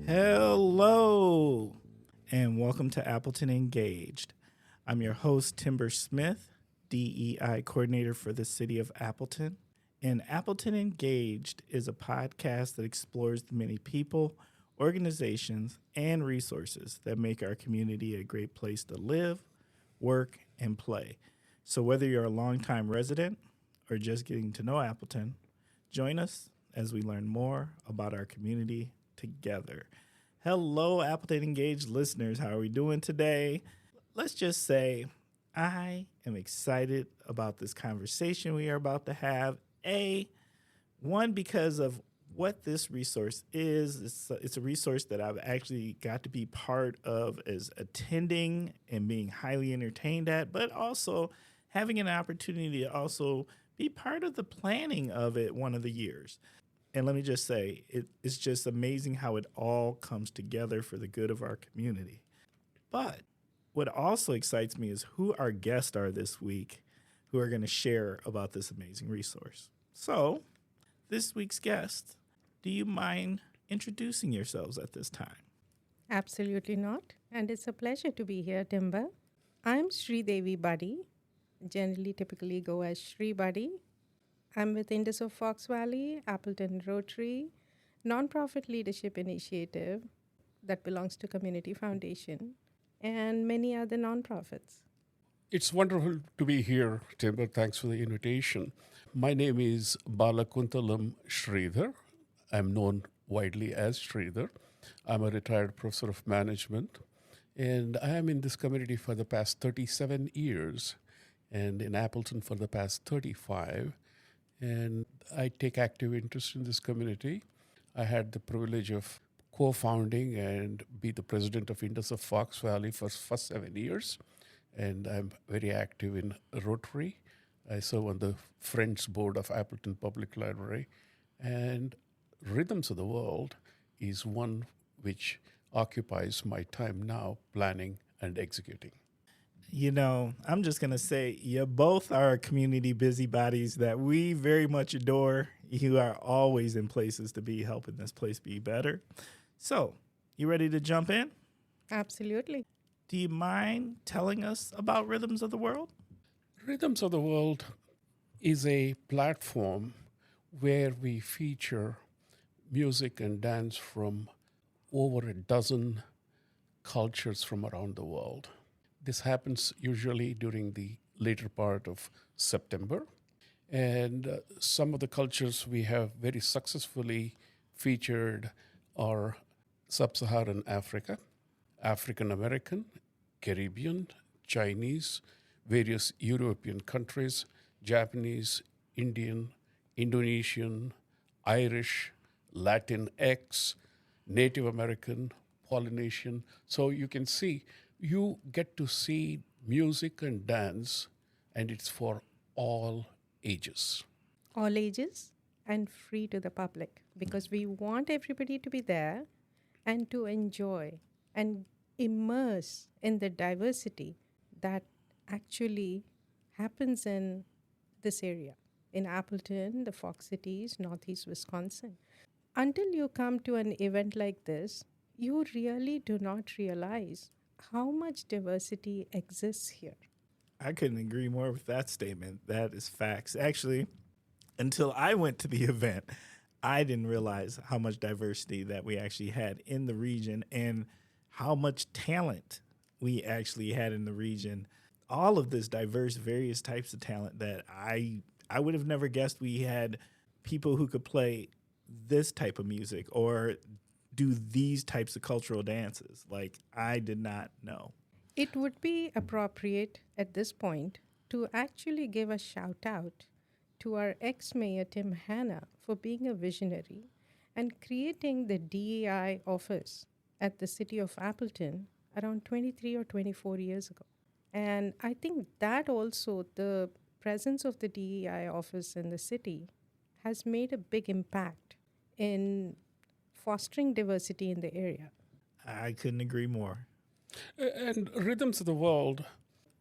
Hello, and welcome to Appleton Engaged. I'm your host, Timber Smith, DEI coordinator for the city of Appleton. And Appleton Engaged is a podcast that explores the many people, organizations, and resources that make our community a great place to live, work, and play. So whether you're a longtime resident or just getting to know Appleton, join us as we learn more about our community together. Hello, Appleton Engaged listeners. How are we doing today? Let's just say I am excited about this conversation we are about to have. One, because of what this resource is. It's a resource that I've actually got to be part of as attending and being highly entertained at, but also having an opportunity to also be part of the planning of it one of the years. And let me just say, it's just amazing how it all comes together for the good of our community. But what also excites me is who our guests are this week who are going to share about this amazing resource. So, this week's guest, do you mind introducing yourselves at this time? Absolutely not. And it's a pleasure to be here, Timber. I'm Sridevi Buddi, generally typically go as Sri Buddi. I'm with Indus of Fox Valley, Appleton Rotary, nonprofit leadership initiative that belongs to Community Foundation, and many other nonprofits. It's wonderful to be here, Timber. Thanks for the invitation. My name is Balakuntalam Sridhar. I'm known widely as Sridhar. I'm a retired professor of management, and I am in this community for the past 37 years, and in Appleton for the past 35. And I take active interest in this community. I had the privilege of co-founding and be the president of Indus of Fox Valley for 7 years. And I'm very active in Rotary. I serve on the Friends Board of Appleton Public Library. And Rhythms of the World is one which occupies my time now, planning and executing. You know, I'm just going to say you both are community busybodies that we very much adore. You are always in places to be helping this place be better. So, you ready to jump in? Absolutely. Do you mind telling us about Rhythms of the World? Rhythms of the World is a platform where we feature music and dance from over a dozen cultures from around the world. This happens usually during the later part of September. And some of the cultures we have very successfully featured are Sub-Saharan Africa, African American, Caribbean, Chinese, various European countries, Japanese, Indian, Indonesian, Irish, Latinx, Native American, Polynesian. So you can see, you get to see music and dance, and it's for all ages. All ages and free to the public, because we want everybody to be there and to enjoy and immerse in the diversity that actually happens in this area, in Appleton, the Fox Cities, Northeast Wisconsin. Until you come to an event like this, you really do not realize how much diversity exists here. I couldn't agree more with that statement. That is facts. Actually, until I went to the event, I didn't realize how much diversity that we actually had in the region and how much talent we actually had in the region. All of this diverse, various types of talent that I would have never guessed we had people who could play this type of music or do these types of cultural dances. Like, I did not know. It would be appropriate at this point to actually give a shout out to our ex-mayor Tim Hanna for being a visionary and creating the DEI office at the city of Appleton around 23 or 24 years ago. And I think that also, the presence of the DEI office in the city has made a big impact in fostering diversity in the area. I couldn't agree more. And Rhythms of the World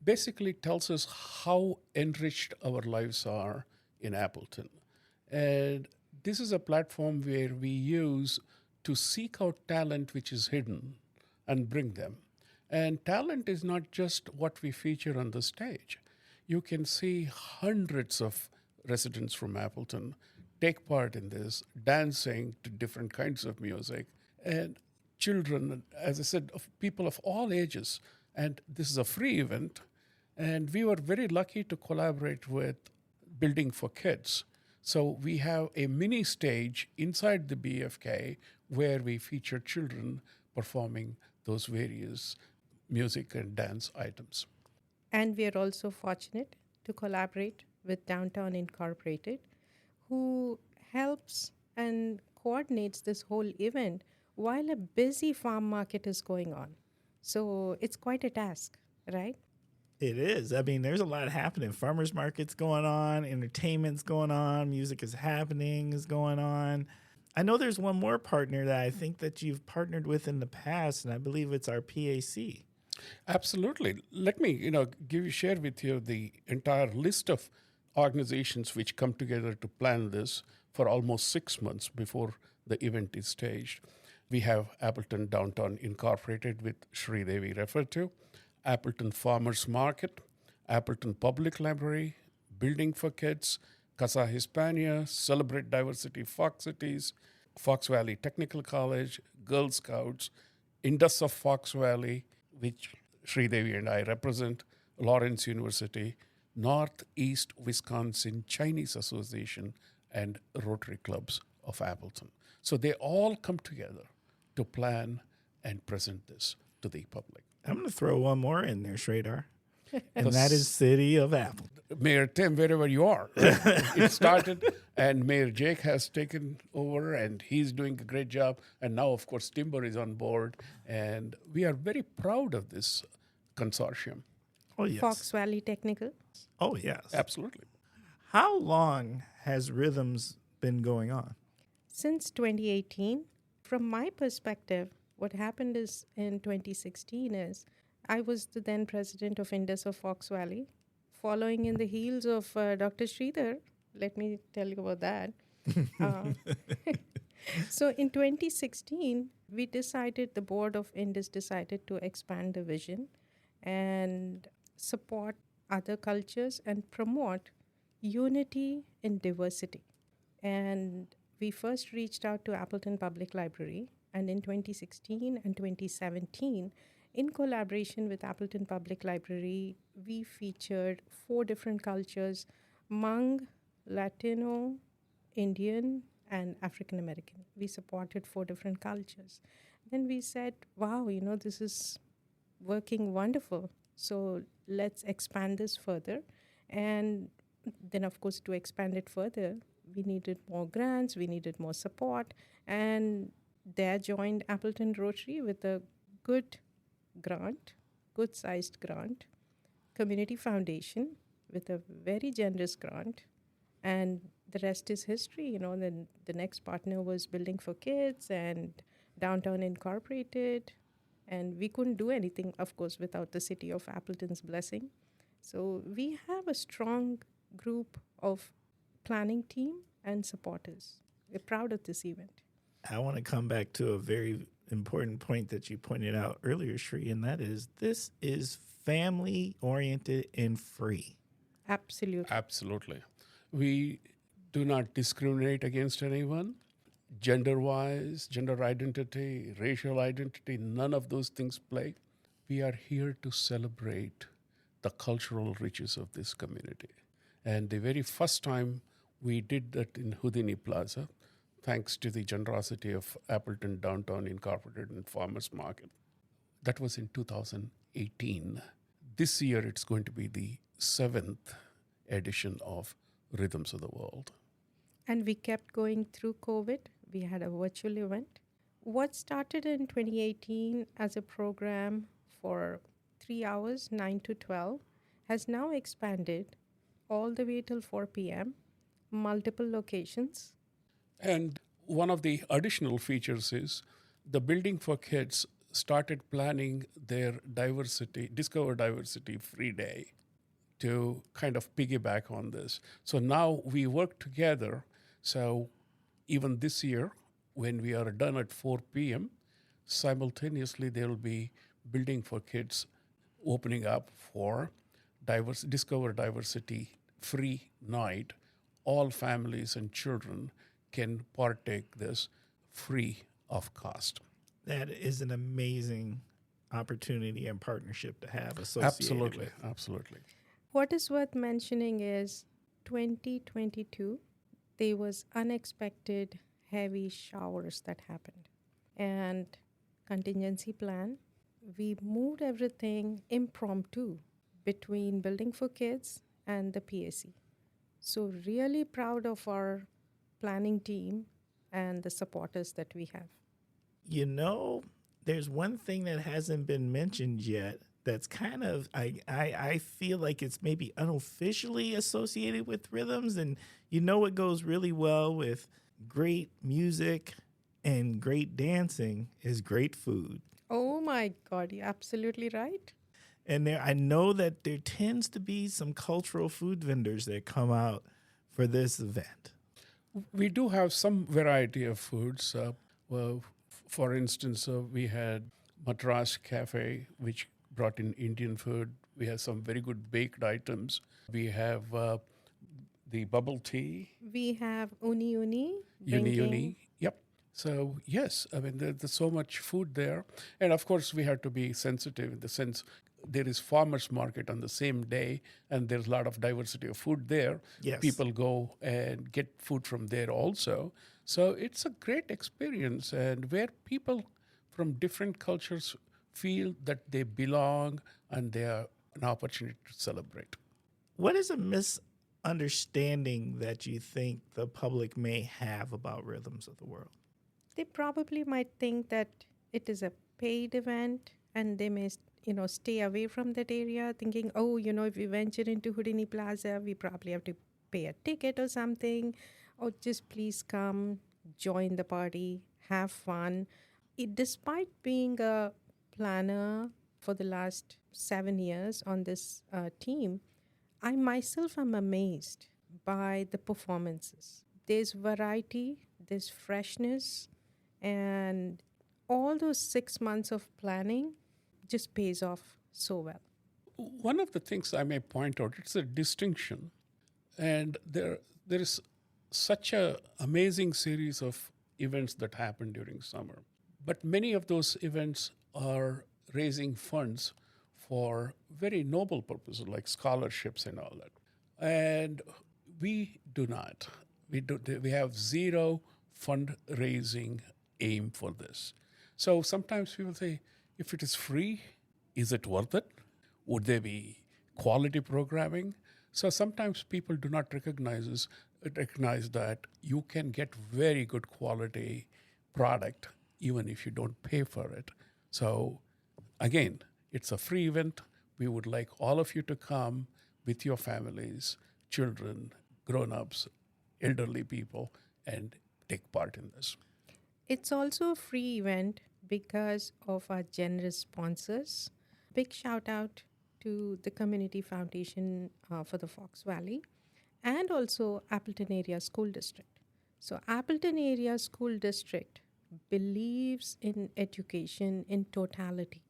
basically tells us how enriched our lives are in Appleton. And this is a platform where we use to seek out talent which is hidden and bring them. And talent is not just what we feature on the stage. You can see hundreds of residents from Appleton take part in this, dancing to different kinds of music, and children, as I said, of people of all ages. And this is a free event. And we were very lucky to collaborate with Building for Kids. So we have a mini stage inside the BFK where we feature children performing those various music and dance items. And we are also fortunate to collaborate with Downtown Incorporated, who helps and coordinates this whole event while a busy farm market is going on. So it's quite a task, right? It is. I mean, there's a lot happening. Farmers markets going on, entertainment's going on, music is happening, is going on. I know there's one more partner that I think that you've partnered with in the past, and I believe it's our PAC. Absolutely. Let me, share with you the entire list of organizations which come together to plan this for almost 6 months before the event is staged. We have Appleton Downtown Incorporated, with Sridevi referred to, Appleton Farmers Market, Appleton Public Library, Building for Kids, Casa Hispania, Celebrate Diversity Fox Cities, Fox Valley Technical College, Girl Scouts, Indus of Fox Valley, which Sridevi and I represent, Lawrence University, Northeast Wisconsin Chinese Association, and Rotary Clubs of Appleton. So they all come together to plan and present this to the public. I'm going to throw one more in there, Sridhar, and that is City of Appleton. Mayor Tim, wherever you are, it started, and Mayor Jake has taken over, and he's doing a great job. And now, of course, Timber is on board, and we are very proud of this consortium. Oh, yes. Fox Valley Technical. Oh, yes. Absolutely. How long has Rhythms been going on? Since 2018, from my perspective, what happened is in 2016 is I was the then president of Indus of Fox Valley, following in the heels of Dr. Sridhar. Let me tell you about that. So in 2016, the board of Indus decided to expand the vision and support other cultures and promote unity in diversity. And we first reached out to Appleton Public Library, and in 2016 and 2017, in collaboration with Appleton Public Library, we featured 4 different cultures: Hmong, Latino, Indian, and African American. We supported 4 different cultures. Then we said, wow, this is working wonderful. So let's expand this further. And then, of course, to expand it further, we needed more grants, we needed more support. And there joined Appleton Rotary with a good sized grant, Community Foundation with a very generous grant, and the rest is history. Then the next partner was Building for Kids and Downtown Incorporated, and we couldn't do anything, of course, without the city of Appleton's blessing. So we have a strong group of planning team and supporters. We're proud of this event. I want to come back to a very important point that you pointed out earlier, Shri, and that is this is family-oriented and free. Absolutely. Absolutely. We do not discriminate against anyone, gender-wise, gender identity, racial identity, none of those things play. We are here to celebrate the cultural riches of this community. And the very first time we did that in Houdini Plaza, thanks to the generosity of Appleton Downtown Incorporated and Farmers Market. That was in 2018. This year, it's going to be the 7th edition of Rhythms of the World. And we kept going through COVID. We had a virtual event. What started in 2018 as a program for 3 hours, 9 to 12, has now expanded all the way till 4 p.m., multiple locations. And one of the additional features is the Building for Kids started planning their Discover Diversity Free Day to kind of piggyback on this. So now we work together. So even this year, when we are done at 4 p.m., simultaneously there will be Building for Kids opening up for Discover Diversity Free Night. All families and children can partake this free of cost. That is an amazing opportunity and partnership to have associated Absolutely, with. absolutely. What is worth mentioning is 2022, there was unexpected heavy showers that happened. And contingency plan, we moved everything impromptu between Building for Kids and the PAC. So really proud of our planning team and the supporters that we have. You know, there's one thing that hasn't been mentioned yet that's kind of, I feel like it's maybe unofficially associated with rhythms. And you know what goes really well with great music and great dancing is great food. Oh my God, you're absolutely right. And I know that there tends to be some cultural food vendors that come out for this event. We do have some variety of foods. For instance, we had Madras Cafe, which brought in Indian food. We have some very good baked items. We have the bubble tea. We have Uni. Uni. Yep. So, yes, I mean, there's so much food there. And of course, we have to be sensitive in the sense there is farmers market on the same day, and there's a lot of diversity of food there. Yes. People go and get food from there also. So it's a great experience, and where people from different cultures feel that they belong and they are an opportunity to celebrate. What is a misunderstanding that you think the public may have about Rhythms of the World? They probably might think that it is a paid event and they may stay away from that area thinking, oh, if we venture into Houdini Plaza, we probably have to pay a ticket or something, or just please come, join the party, have fun. Despite being a planner for the last 7 years on this team, I myself am amazed by the performances. There's variety, there's freshness, and all those 6 months of planning just pays off so well. One of the things I may point out, it's a distinction. And there is such an amazing series of events that happen during summer. But many of those events are raising funds for very noble purposes like scholarships and all that. And we do not. We have zero fundraising aim for this. So sometimes people say, if it is free, is it worth it? Would there be quality programming? So sometimes people do not recognize that you can get very good quality product even if you don't pay for it. So again, it's a free event. We would like all of you to come with your families, children, grown-ups, elderly people, and take part in this. It's also a free event because of our generous sponsors. Big shout out to the Community Foundation for the Fox Valley and also Appleton Area School District. So Appleton Area School District believes in education in totality,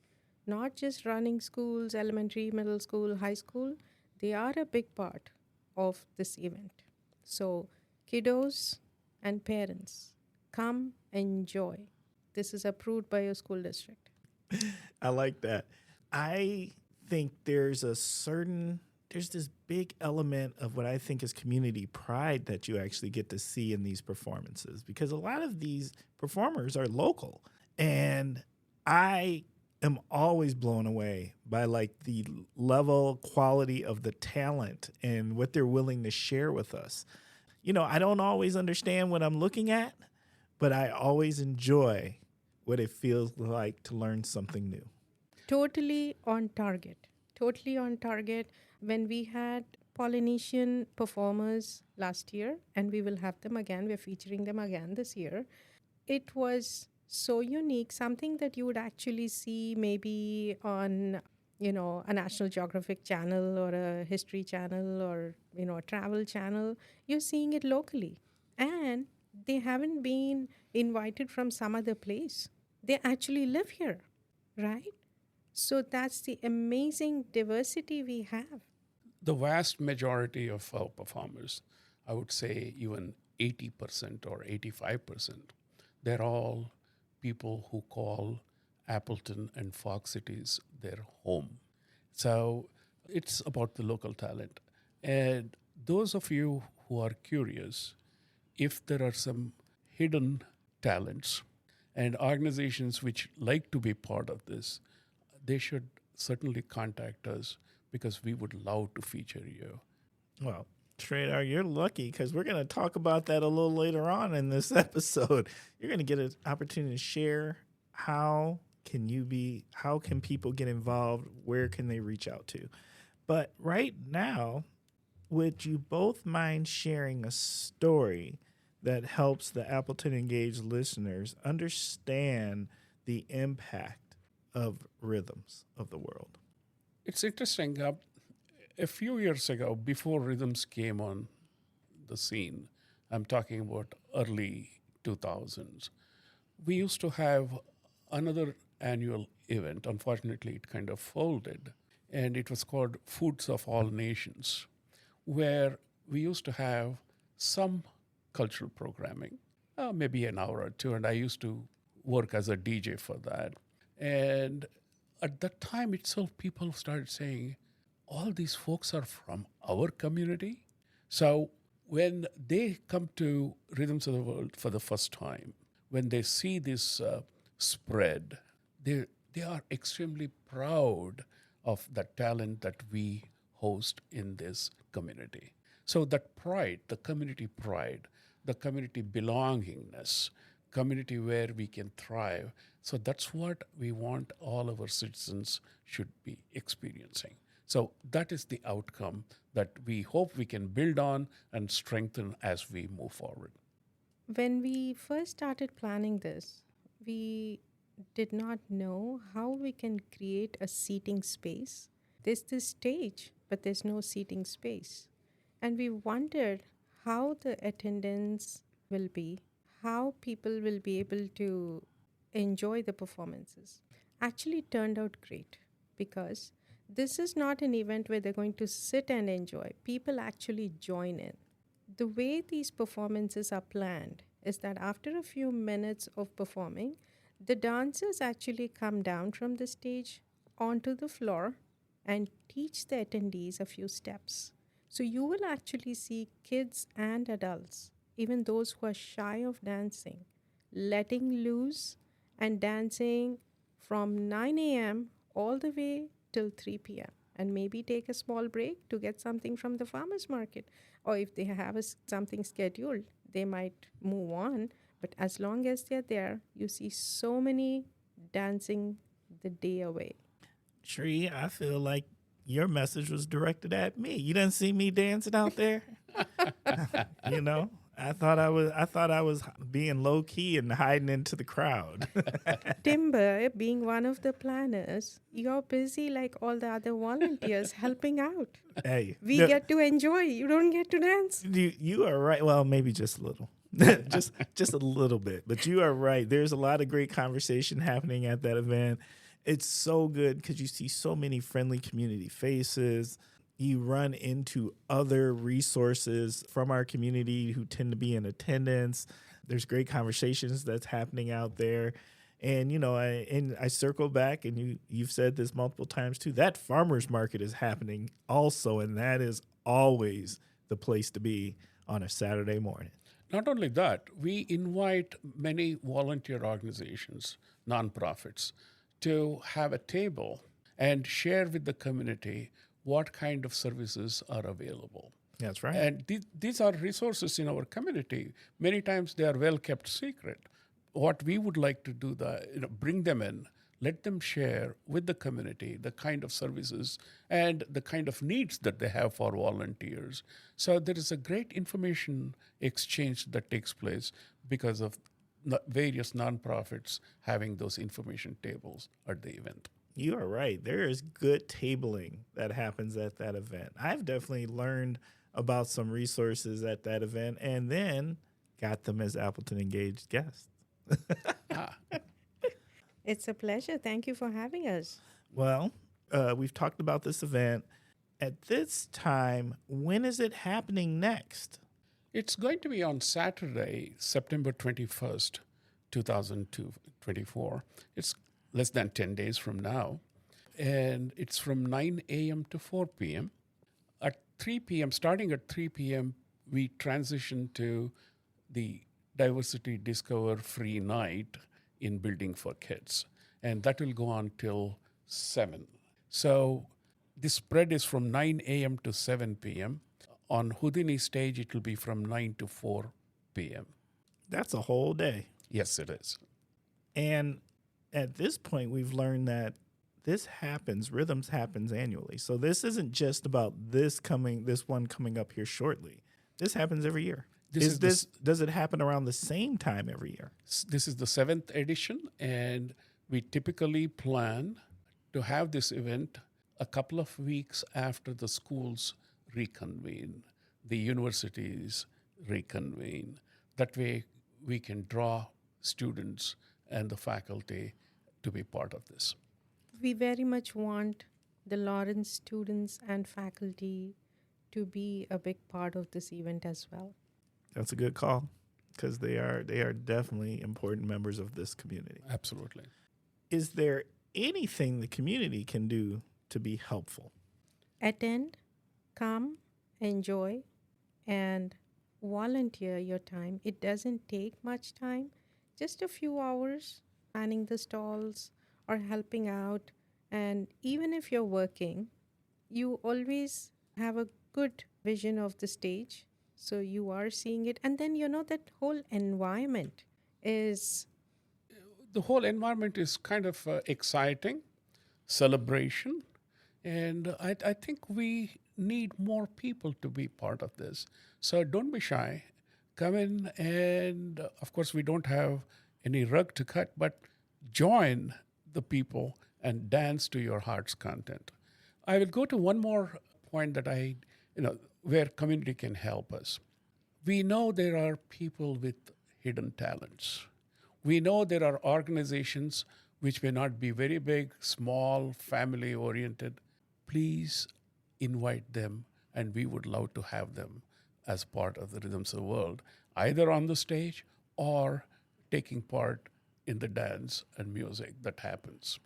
not just running schools, elementary, middle school, high school. They are a big part of this event. So kiddos and parents, come enjoy. This is approved by your school district. I like that. I think there's this big element of what I think is community pride that you actually get to see in these performances, because a lot of these performers are local. And I am always blown away by the level, quality of the talent and what they're willing to share with us. I don't always understand what I'm looking at, but I always enjoy what it feels like to learn something new. Totally on target. When we had Polynesian performers last year, and we will have them again, we're featuring them again this year, it was so unique, something that you would actually see maybe on, a National Geographic channel or a history channel or, a travel channel. You're seeing it locally. And they haven't been invited from some other place. They actually live here, right? So that's the amazing diversity we have. The vast majority of our performers, I would say even 80% or 85%, they're all people who call Appleton and Fox cities their home. So it's about the local talent. And those of you who are curious, if there are some hidden talents and organizations which like to be part of this, they should certainly contact us because we would love to feature you. Well, Sridhar, you're lucky because we're going to talk about that a little later on in this episode. You're going to get an opportunity to share how can people get involved, where can they reach out to. But right now, would you both mind sharing a story that helps the Appleton Engaged listeners understand the impact of rhythms of the world? It's interesting. A few years ago, before rhythms came on the scene, I'm talking about early 2000s, we used to have another annual event. Unfortunately, it kind of folded, and it was called Foods of All Nations, where we used to have some cultural programming, maybe an hour or two, and I used to work as a DJ for that. And at that time itself, people started saying, all these folks are from our community. So when they come to Rhythms of the World for the first time, when they see this spread, they are extremely proud of the talent that we host in this community. So that pride, the community belongingness, community where we can thrive. So that's what we want all of our citizens should be experiencing. So that is the outcome that we hope we can build on and strengthen as we move forward. When we first started planning this, we did not know how we can create a seating space. There's this stage, but there's no seating space. And we wondered how the attendance will be, how people will be able to enjoy the performances. Actually turned out great because this is not an event where they're going to sit and enjoy. People actually join in. The way these performances are planned is that after a few minutes of performing, the dancers actually come down from the stage onto the floor and teach the attendees a few steps. So you will actually see kids and adults, even those who are shy of dancing, letting loose and dancing from 9 a.m. all the way till 3 p.m. and maybe take a small break to get something from the farmer's market. Or if they have something scheduled, they might move on. But as long as they're there, you see so many dancing the day away. Shri, I feel like your message was directed at me. You didn't see me dancing out there. I thought I was being low key and hiding into the crowd. Timber, being one of the planners, you're busy like all the other volunteers helping out. Hey, We get to enjoy. You don't get to dance. You are right. Well, maybe just a little. just a little bit. But you are right. There's a lot of great conversation happening at that event. It's so good because you see so many friendly community faces. You run into other resources from our community who tend to be in attendance. There's great conversations that's happening out there. And, I circle back, and you've said this multiple times too, that farmer's market is happening also, and that is always the place to be on a Saturday morning. Not only that, we invite many volunteer organizations, nonprofits, to have a table and share with the community what kind of services are available. That's right. And these are resources in our community. Many times they are well kept secret. What we would like to do, bring them in, let them share with the community the kind of services and the kind of needs that they have for volunteers. So there is a great information exchange that takes place because of various nonprofits having those information tables at the event. You are right. There is good tabling that happens at that event. I've definitely learned about some resources at that event and then got them as Appleton Engaged guests. Ah, It's a pleasure. Thank you for having us. Well, we've talked about this event. At this time, when is it happening next? it's going to be on Saturday, September 21st, 2024. It's less than 10 days from now. And it's from 9 a.m. to 4 p.m. At 3 p.m., starting at 3 p.m., we transition to the Diversity Discover Free Night in Building for Kids. And that will go on till 7. So this spread is from 9 a.m. to 7 p.m. On Houdini stage, it will be from 9 to 4 p.m. That's a whole day. Yes, it is. And at this point, we've learned that rhythms happens annually. So this isn't just about this one coming up here shortly. This happens every year. Does it happen around the same time every year? This is the 7th edition, and we typically plan to have this event a couple of weeks after the schools reconvene, the universities reconvene. That way, we can draw students and the faculty to be part of this. We very much want the Lawrence students and faculty to be a big part of this event as well. That's a good call because they are definitely important members of this community. Absolutely. Is there anything the community can do to be helpful? Attend, come, enjoy, and volunteer your time. It doesn't take much time, just a few hours planning the stalls or helping out. And even if you're working, you always have a good vision of the stage. So you are seeing it. And then, that whole environment is... The whole environment is kind of exciting, celebration, and I think we need more people to be part of this. So don't be shy. Come in, and of course, we don't have any rug to cut, but join the people and dance to your heart's content. I will go to one more point that where community can help us. We know there are people with hidden talents. We know there are organizations which may not be very big, small, family-oriented. Please invite them, and we would love to have them as part of the Rhythms of the World, either on the stage or taking part in the dance and music that happens.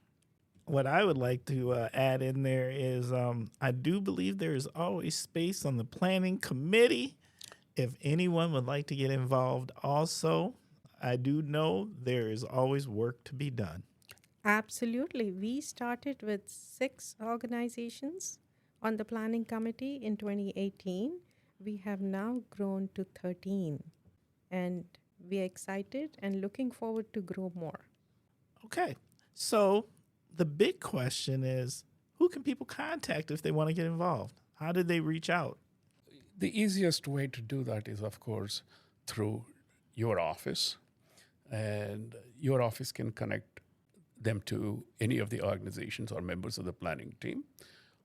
What I would like to add in there is I do believe there is always space on the planning committee if anyone would like to get involved. Also, I do know there is always work to be done. Absolutely. We started with 6 organizations on the planning committee in 2018. We have now grown to 13. And we're excited and looking forward to grow more. Okay. So the big question is, who can people contact if they want to get involved? How did they reach out? The easiest way to do that is, of course, through your office. And your office can connect them to any of the organizations or members of the planning team.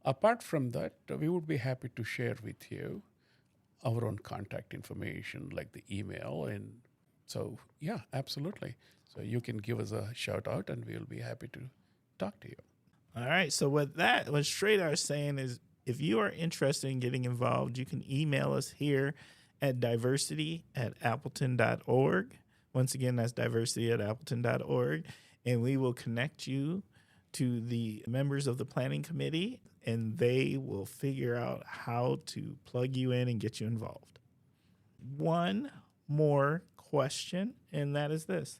Apart from that, we would be happy to share with you our own contact information, like the email. And so, yeah, absolutely. So you can give us a shout out and we'll be happy to talk to you. All right. So what Sridhar is saying is, if you are interested in getting involved, you can email us here at diversity@appleton.org. Once again, that's diversity@appleton.org. And we will connect you to the members of the planning committee, and they will figure out how to plug you in and get you involved. One more question, and that is this.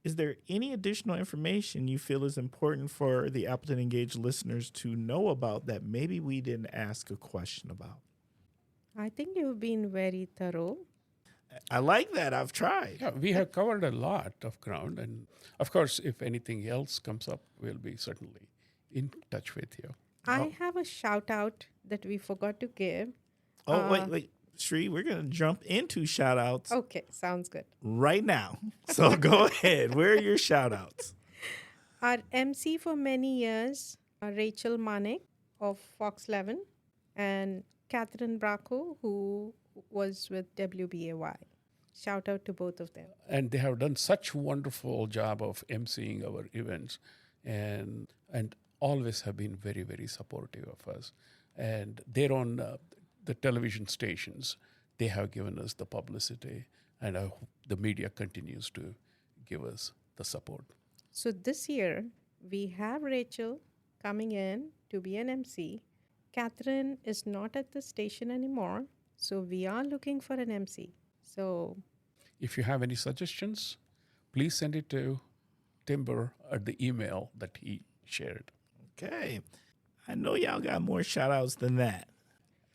Is there any additional information you feel is important for the Appleton Engaged listeners to know about that maybe we didn't ask a question about? I think you've been very thorough. I like that. I've tried. Yeah, we have covered a lot of ground. And of course, if anything else comes up, we'll be certainly in touch with you. I have a shout out that we forgot to give. Wait. Sri, we're going to jump into shout outs Okay, sounds good. right now. So go ahead. Where are your shout outs? Our MC for many years, Rachel Manek of Fox 11, and Catherine Bracco, who was with WBAY. Shout out to both of them. And they have done such wonderful job of emceeing our events, and always have been very, very supportive of us. And they're on the television stations. They have given us the publicity, and I hope the media continues to give us the support. So this year, we have Rachel coming in to be an MC. Catherine is not at the station anymore, so we are looking for an MC. So if you have any suggestions, please send it to Timber at the email that he shared. Okay. I know y'all got more shout outs than that.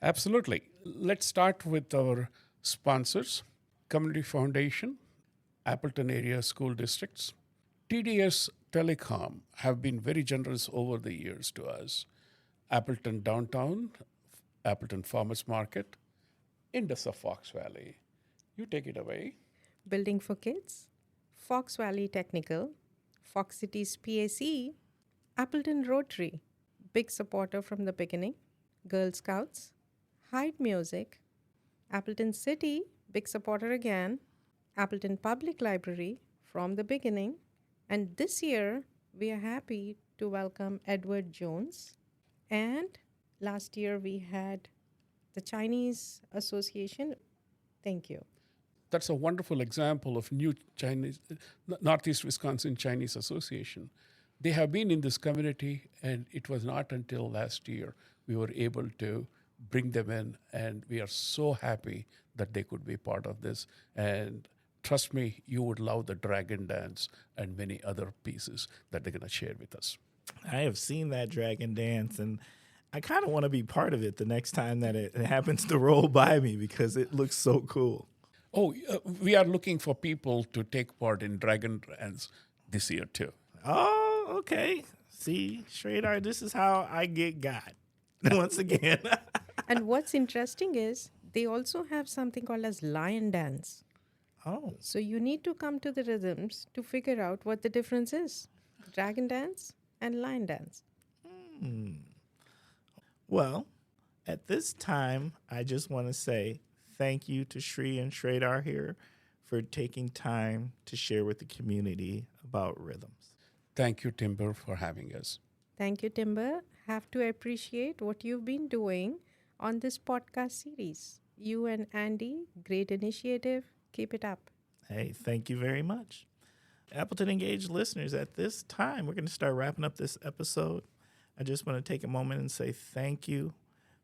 Absolutely. Let's start with our sponsors, Community Foundation, Appleton Area School Districts. TDS Telecom have been very generous over the years to us. Appleton Downtown, Appleton Farmers Market, Indus of Fox Valley. You take it away. Building for Kids, Fox Valley Technical, Fox Cities PAC, Appleton Rotary, big supporter from the beginning, Girl Scouts, Hyde Music, Appleton City, big supporter again, Appleton Public Library from the beginning, and this year we are happy to welcome Edward Jones. And last year we had the Chinese Association. Thank you. That's a wonderful example of new Chinese, Northeast Wisconsin Chinese Association. They have been in this community, and it was not until last year we were able to bring them in, and we are so happy that they could be part of this. And trust me, you would love the Dragon Dance and many other pieces that they're going to share with us. I have seen that Dragon Dance, and I kind of want to be part of it the next time that it happens to roll by me because it looks so cool. Oh, we are looking for people to take part in Dragon Dance this year too. Oh, okay. See, Sridhar, this is how I get got. Once again. And what's interesting is they also have something called as lion dance. Oh. So you need to come to the rhythms to figure out what the difference is. Dragon dance and lion dance. Well, at this time, I just want to say thank you to Sri and Sridhar here for taking time to share with the community about rhythms. Thank you, Timber, for having us. Thank you, Timber. Have to appreciate what you've been doing on this podcast series. You and Andy, great initiative. Keep it up. Hey, thank you very much. Appleton Engaged listeners, at this time, we're going to start wrapping up this episode. I just want to take a moment and say thank you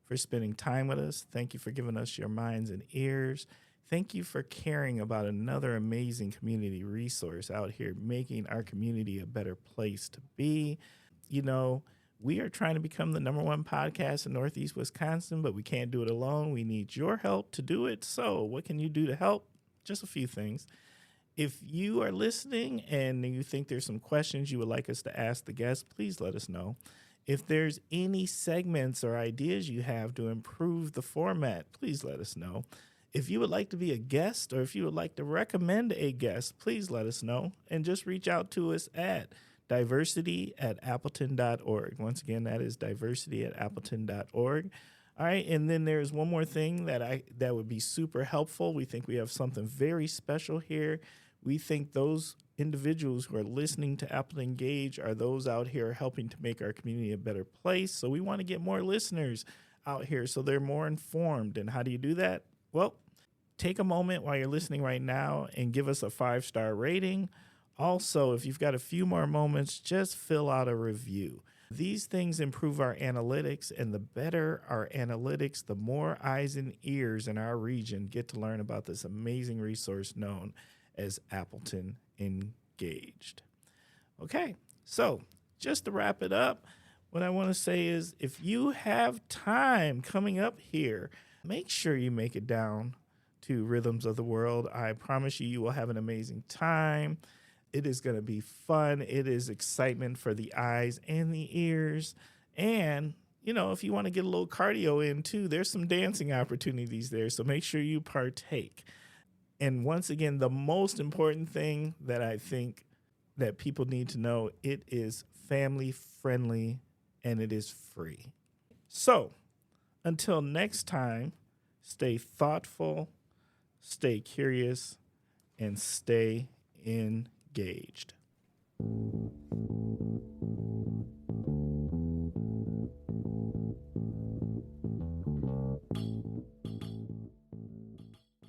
for spending time with us. Thank you for giving us your minds and ears. Thank you for caring about another amazing community resource out here, making our community a better place to be. You know, we are trying to become the #1 podcast in Northeast Wisconsin, but we can't do it alone. We need your help to do it. So what can you do to help? Just a few things. If you are listening and you think there's some questions you would like us to ask the guests, please let us know. If there's any segments or ideas you have to improve the format, please let us know. If you would like to be a guest or if you would like to recommend a guest, please let us know. And just reach out to us at diversity@appleton.org. Once again, that is diversity@appleton.org. All right, and then there's one more thing that would be super helpful. We think we have something very special here. We think those individuals who are listening to Appleton Engage are those out here helping to make our community a better place. So we want to get more listeners out here so they're more informed. And how do you do that? Well, take a moment while you're listening right now and give us a 5-star rating. Also, if you've got a few more moments, just fill out a review. These things improve our analytics, and the better our analytics, the more eyes and ears in our region get to learn about this amazing resource known as Appleton Engaged. Okay, so just to wrap it up, what I want to say is if you have time coming up here, make sure you make it down to Rhythms of the World. I promise you, you will have an amazing time. It is going to be fun. It is excitement for the eyes and the ears. And if you want to get a little cardio in too, there's some dancing opportunities there. So make sure you partake. And once again, the most important thing that I think that people need to know, it is family friendly and it is free. So until next time, stay thoughtful, stay curious, and stay engaged.